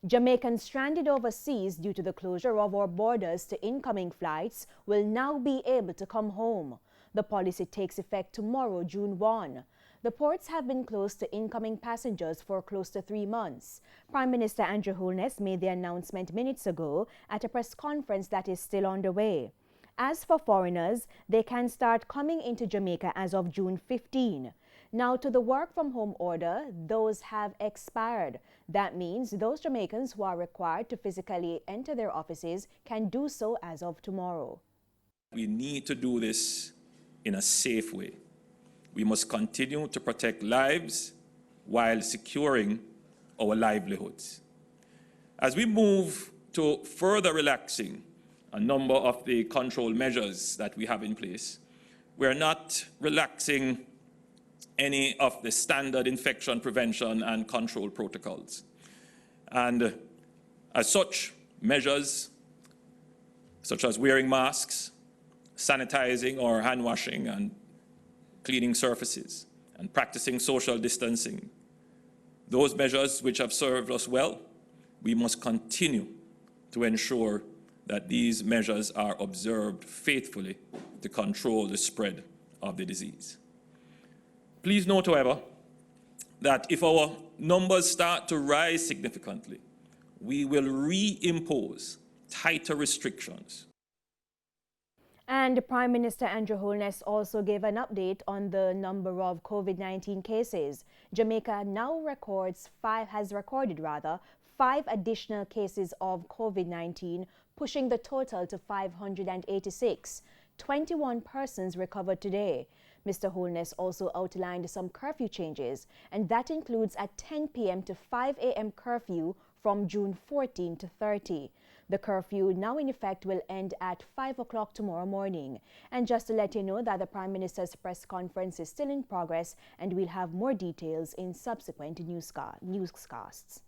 Jamaicans stranded overseas due to the closure of our borders to incoming flights will now be able to come home. The policy takes effect tomorrow, June 1. The ports have been closed to incoming passengers for close to 3 months. Prime Minister Andrew Holness made the announcement minutes ago at a press conference that is still underway. As for foreigners, they can start coming into Jamaica as of June 15. Now, to the work-from-home order, those have expired. That means those Jamaicans who are required to physically enter their offices can do so as of tomorrow. We need to do this in a safe way. We must continue to protect lives while securing our livelihoods. As we move to further relaxing a number of the control measures that we have in place, we're not relaxing any of the standard infection prevention and control protocols. And as such, measures such as wearing masks, sanitizing or hand washing and cleaning surfaces, and practicing social distancing, those measures which have served us well, we must continue to ensure that these measures are observed faithfully to control the spread of the disease. Please note, however, that if our numbers start to rise significantly, we will reimpose tighter restrictions. And Prime Minister Andrew Holness also gave an update on the number of COVID-19 cases. Jamaica now has recorded 5 additional cases of COVID-19, pushing the total to 586. 21 persons recovered today. Mr. Holness also outlined some curfew changes, and that includes a 10 p.m. to 5 a.m. curfew from June 14 to 30. The curfew now in effect will end at 5 o'clock tomorrow morning. And just to let you know that the Prime Minister's press conference is still in progress, and we'll have more details in subsequent newscasts.